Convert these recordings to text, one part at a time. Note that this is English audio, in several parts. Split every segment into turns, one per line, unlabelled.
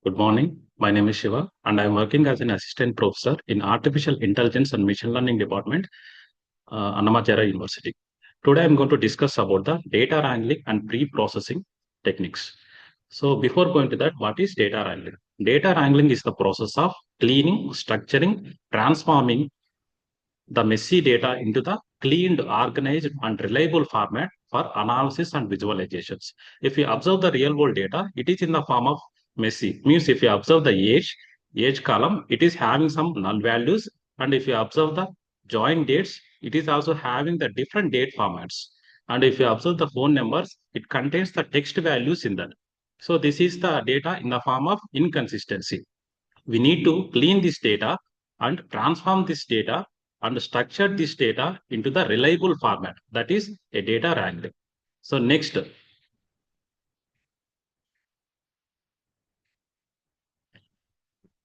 Good morning. My name is Siva, and I'm working as an assistant professor in Artificial Intelligence and Machine Learning Department, Annamacharya University. Today, I'm going to discuss about the data wrangling and pre-processing techniques. So, before going to that, what is data wrangling? Data wrangling is the process of cleaning, structuring, transforming the messy data into the cleaned, organized, and reliable format for analysis and visualizations. If you observe the real world data, it is in the form of messy. Means if you observe the age column, it is having some null values. And if you observe the join dates, it is also having the different date formats. And if you observe the phone numbers, it contains the text values in that. So this is the data in the form of inconsistency. We need to clean this data and transform this data and structure this data into the reliable format. That is a data wrangling. So next,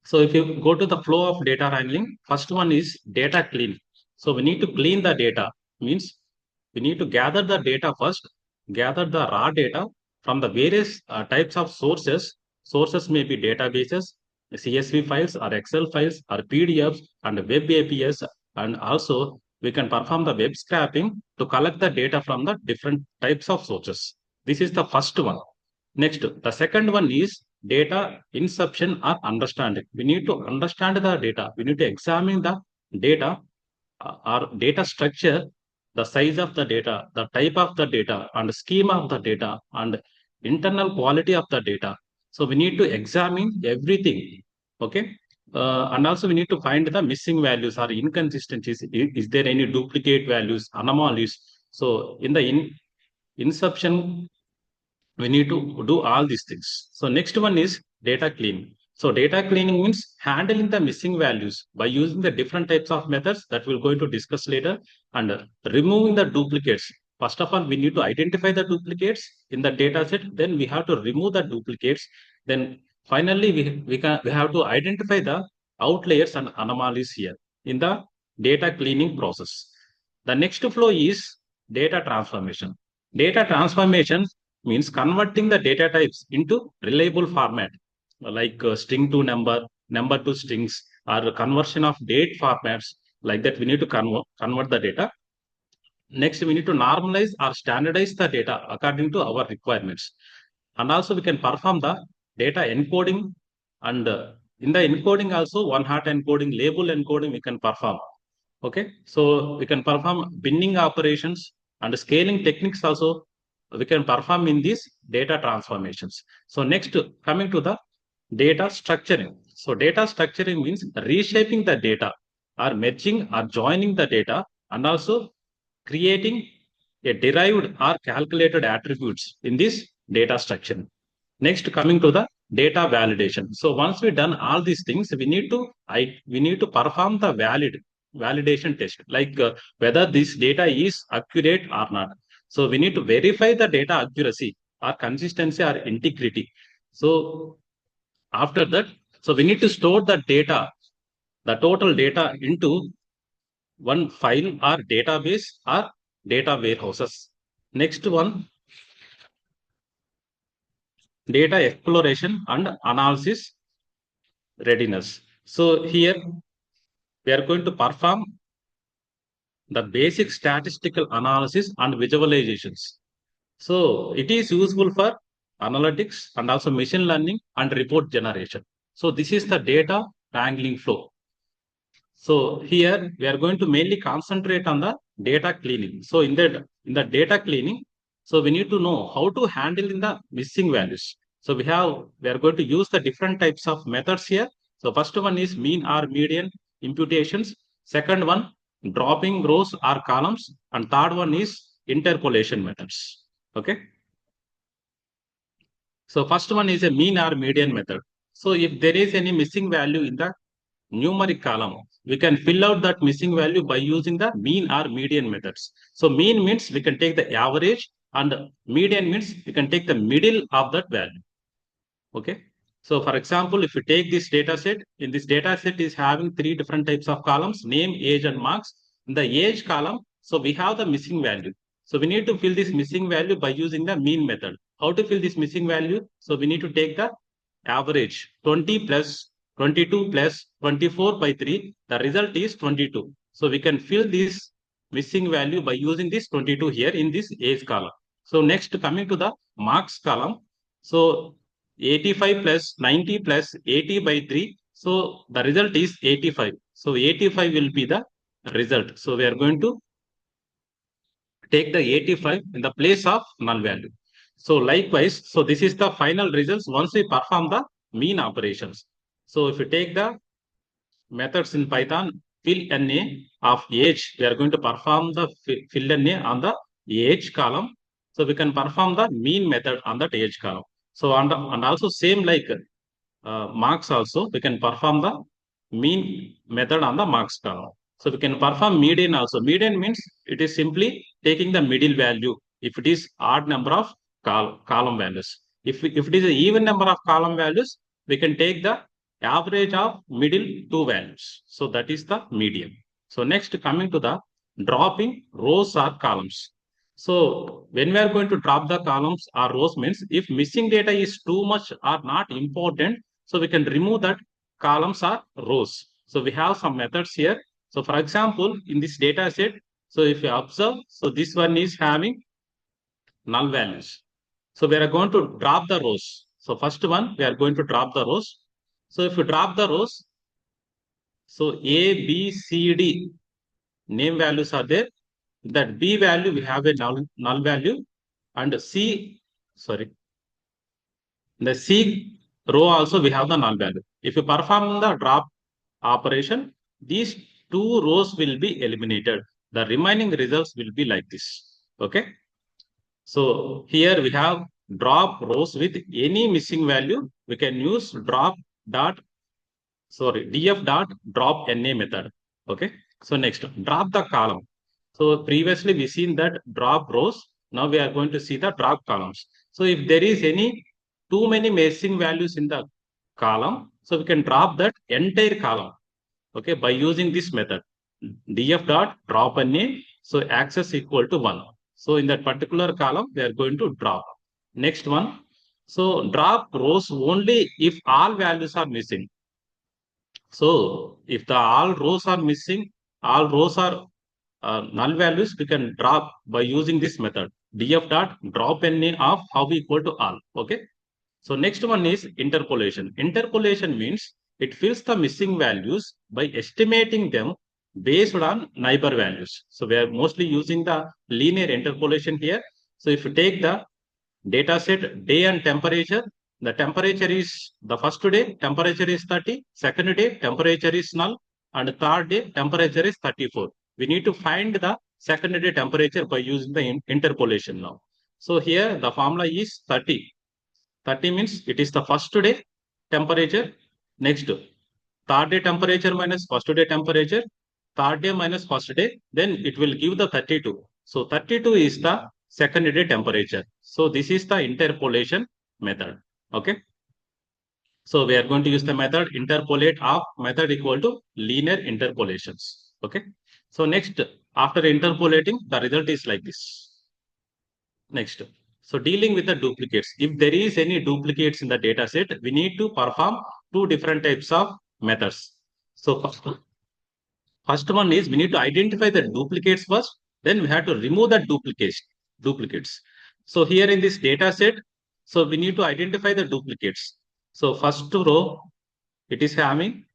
so if you go to the flow of data wrangling, first one is data cleaning. So we need to clean the data, means we need to gather the data first, gather the raw data from the various types of sources. Sources may be databases, CSV files or Excel files or PDFs and web APIs. And also we can perform the web scraping to collect the data from the different types of sources. This is the first one. Next, the second one is data inception or understanding. We need to understand the data. We need to examine the data or data structure, the size of the data, the type of the data, and schema of the data, and internal quality of the data. So we need to examine everything. Okay. And also we need to find the missing values or inconsistencies. Is there any duplicate values, anomalies? So in the inception, we need to do all these things. So next one is data cleaning. So data cleaning means handling the missing values by using the different types of methods that we're going to discuss later, and removing the duplicates. First of all, we need to identify the duplicates in the data set, then we have to remove the duplicates, then finally we have to identify the outliers and anomalies here in the data cleaning process. The next flow is data transformation. Data transformation means converting the data types into reliable format, like string to number, number to strings, or conversion of date formats. Like that, we need to convert the data. Next, we need to normalize or standardize the data according to our requirements. And also, we can perform the data encoding. And in the encoding, also one hot encoding, label encoding, we can perform. Okay, so we can perform binning operations and scaling techniques also we can perform in these data transformations. So next, coming to the data structuring. So data structuring means reshaping the data or merging or joining the data, and also creating a derived or calculated attributes in this data structure. Next, coming to the data validation. So once we done all these things, we need to perform the validation test, like whether this data is accurate or not. So we need to verify the data accuracy or consistency or integrity. So after that, so we need to store the data, the total data into one file or database or data warehouses. Next one, data exploration and analysis readiness. So here we are going to perform the basic statistical analysis and visualizations. So it is useful for analytics and also machine learning and report generation. So this is the data wrangling flow. So here we are going to mainly concentrate on the data cleaning. So in the data cleaning, so we need to know how to handle in the missing values. So we are going to use the different types of methods here. So first one is mean or median imputations. Second one, dropping rows or columns, and third one is interpolation methods. Okay. So first one is a mean or median method. So if there is any missing value in the numeric column, we can fill out that missing value by using the mean or median methods. So mean means we can take the average, and median means we can take the middle of that value. Okay. So for example, if you take this data set, in this data set is having three different types of columns: name, age, and marks. In the age column, so we have the missing value. So we need to fill this missing value by using the mean method. How to fill this missing value? So we need to take the average 20 plus 22 plus 24 by 3, the result is 22. So we can fill this missing value by using this 22 here in this age column. So next, coming to the marks column. So 85 plus 90 plus 80 by 3. So the result is 85. So 85 will be the result. So we are going to take the 85 in the place of null value. So likewise, so this is the final results once we perform the mean operations. So if you take the methods in Python, fill NA of age, we are going to perform the fill NA on the age column. So we can perform the mean method on that age column. So and also same like marks also, we can perform the mean method on the marks column. So we can perform median also. Median means it is simply taking the middle value if it is odd number of column values. If it is an even number of column values, we can take the average of middle two values. So that is the median. So next, coming to the dropping rows or columns. So when we are going to drop the columns or rows means if missing data is too much or not important, so we can remove that columns or rows. So we have some methods here. So for example, in this data set, so if you observe, so this one is having null values. So we are going to drop the rows. So first one, we are going to drop the rows. So if you drop the rows, so A, B, C, D name values are there. That B value, we have a null value, and C, sorry, the C row also we have the null value. If you perform the drop operation, these two rows will be eliminated. The remaining results will be like this. Okay. So here we have drop rows with any missing value. We can use df dot drop NA method. Okay. So next, drop the column. So previously we seen that drop rows. Now we are going to see the drop columns. So if there is any too many missing values in the column, so we can drop that entire column. Okay, by using this method, df dot drop NA. So access equal to 1. So in that particular column, we are going to drop. Next one. So drop rows only if all values are missing. So if the all rows are missing, all rows are null values, we can drop by using this method. Df dot drop NA of how equal to all. Okay. So next one is interpolation. Interpolation means it fills the missing values by estimating them based on neighbor values. So we are mostly using the linear interpolation here. So if you take the data set day and temperature, the temperature is the first day, temperature is 30, second day, temperature is null, and third day, temperature is 34. We need to find the second day temperature by using the interpolation now. So here the formula is 30. 30 means it is the first day temperature. Next, third day temperature minus first day temperature. Third day minus first day. Then it will give the 32. So 32 is the second day temperature. So this is the interpolation method. Okay. So we are going to use the method interpolate of method equal to linear interpolations. Okay. So next, after interpolating, the result is like this. Next. So dealing with the duplicates. If there is any duplicates in the data set, we need to perform two different types of methods. So first one is we need to identify the duplicates first, then we have to remove the duplicates. So here in this data set, so we need to identify the duplicates. So first row, it is having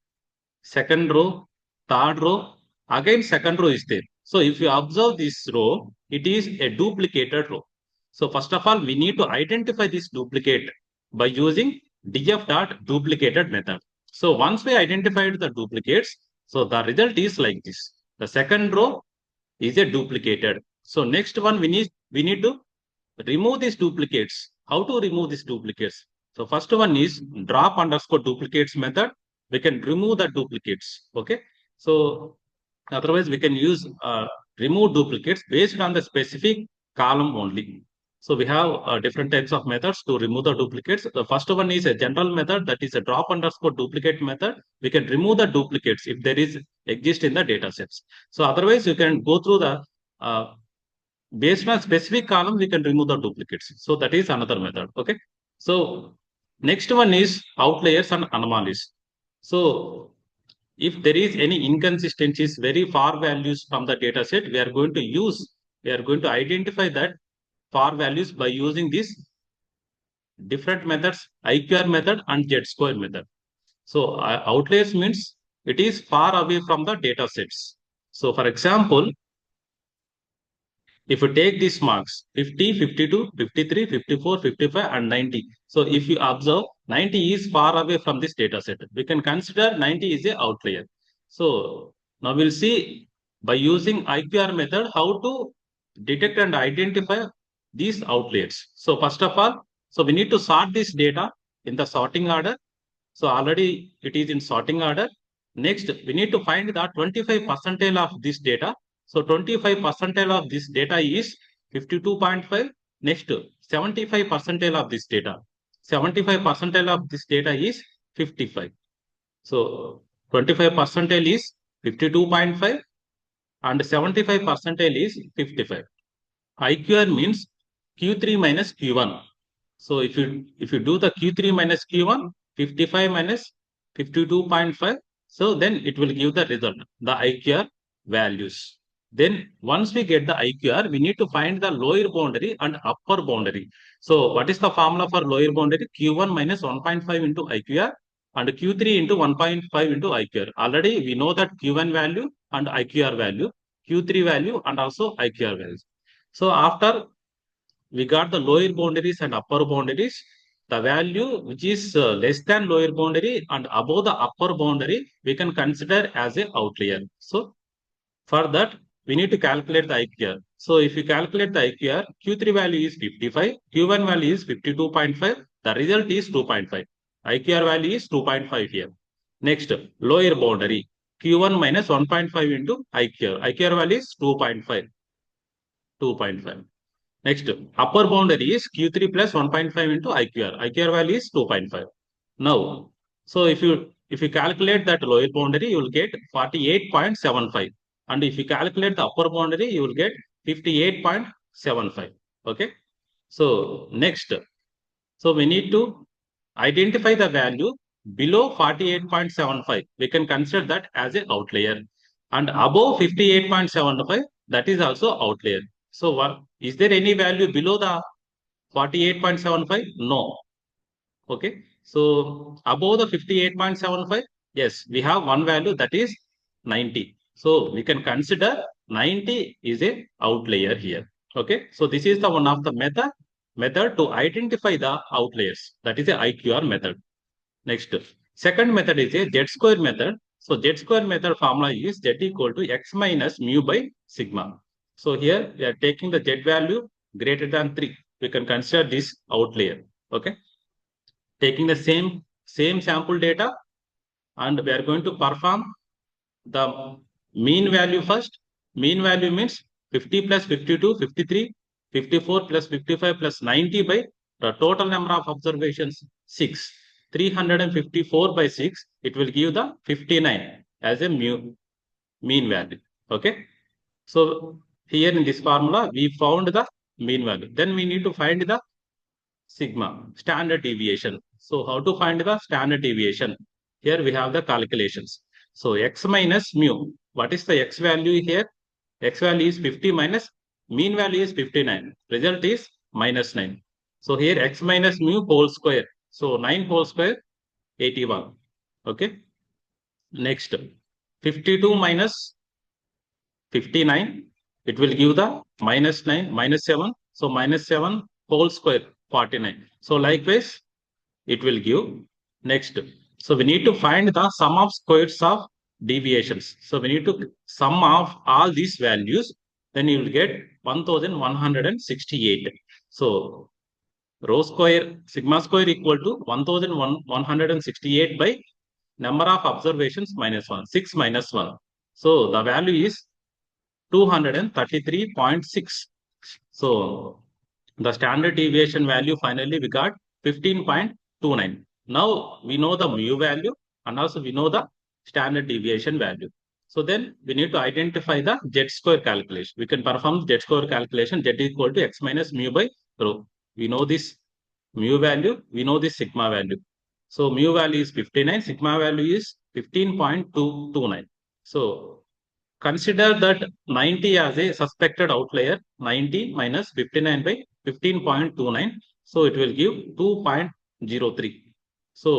second row, third row, again second row is there. So if you observe this row, it is a duplicated row. So first of all, we need to identify this duplicate by using df dot duplicated method. So once we identified the duplicates, so the result is like this. The second row is a duplicated. So next one we need to remove these duplicates. How to remove these duplicates? So first one is drop underscore duplicates method. We can remove the duplicates. Okay. So otherwise we can use remove duplicates based on the specific column only. So we have different types of methods to remove the duplicates. The first one is a general method, that is a drop underscore duplicate method. We can remove the duplicates if there is exist in the data sets. So otherwise you can go through the based on specific column, we can remove the duplicates. So that is another method. Okay. So Next one is outliers and anomalies. So if there is any inconsistencies, very far values from the data set, we are going to identify that far values by using these different methods, IQR method and Z-score method. So outliers means it is far away from the data sets. So for example, if you take these marks 50, 52, 53, 54, 55 and 90. So if you observe 90 is far away from this data set, we can consider 90 is a outlier. So now we'll see by using IQR method how to detect and identify these outliers. So first of all, so we need to sort this data in the sorting order. So already it is in sorting order. Next, we need to find the 25 percentile of this data. So 25 percentile of this data is 52.5. Next, 75 percentile of this data. 75 percentile of this data is 55. So 25 percentile is 52.5 and 75 percentile is 55. IQR means Q3 minus Q1. So if you do the Q3 minus Q1, 55 minus 52.5, so then it will give the result, the IQR values. Then once we get the IQR, we need to find the lower boundary and upper boundary. So what is the formula for lower boundary? Q1 minus 1.5 into IQR and Q3 into 1.5 into IQR. Already we know that Q1 value and IQR value, Q3 value and also IQR values. So after we got the lower boundaries and upper boundaries, the value which is less than lower boundary and above the upper boundary, we can consider as a outlier. So for that, we need to calculate the IQR. So if you calculate the IQR, Q3 value is 55, Q1 value is 52.5, the result is 2.5. IQR value is 2.5 here. Next, lower boundary, Q1 minus 1.5 into IQR. IQR value is 2.5. 2.5. Next, upper boundary is Q3 plus 1.5 into IQR. IQR value is 2.5. Now, so if you calculate that lower boundary, you will get 48.75. And if you calculate the upper boundary, you will get 58.75. Okay. So next, so we need to identify the value below 48.75. We can consider that as an outlier. And above 58.75, that is also outlier. So what is there any value below the 48.75? No. Okay. So above the 58.75, yes, we have one value that is 90. So we can consider 90 is a outlier here. Okay. So this is the one of the method to identify the outliers. That is a IQR method. Next, second method is a Z-score method. So Z-score method formula is Z equal to X minus mu by sigma. So here we are taking the Z value greater than 3. We can consider this outlier. Okay. Taking the same sample data and we are going to perform the mean value first. Mean value means 50 plus 52, 53, 54 plus 55 plus 90 by the total number of observations 6. 354 by 6, it will give the 59 as a mean value. Okay. So here in this formula, we found the mean value. Then we need to find the sigma, standard deviation. So how to find the standard deviation? Here we have the calculations. So x minus mu. What is the x value here? X value is 50 minus mean value is 59. Result is minus 9. So here x minus mu whole square. So 9 whole square, 81. Okay. Next, 52 minus 59. It will give the minus 9, minus 7. So minus 7 whole square, 49. So likewise, it will give next. So we need to find the sum of squares of deviations. So we need to sum of all these values, then you will get 1168. So rho square, sigma square equal to 1168 by number of observations minus 1, 6 minus 1. So the value is 233.6. So the standard deviation value finally we got 15.29. Now we know the mu value and also we know the standard deviation value. So then we need to identify the Z-score calculation. We can perform Z-score calculation. Z equal to x minus mu by rho. We know this mu value, we know the sigma value. So mu value is 59, sigma value is 15.229. So consider that 90 as a suspected outlier, 90 minus 59 by 15.29. So it will give 2.03. So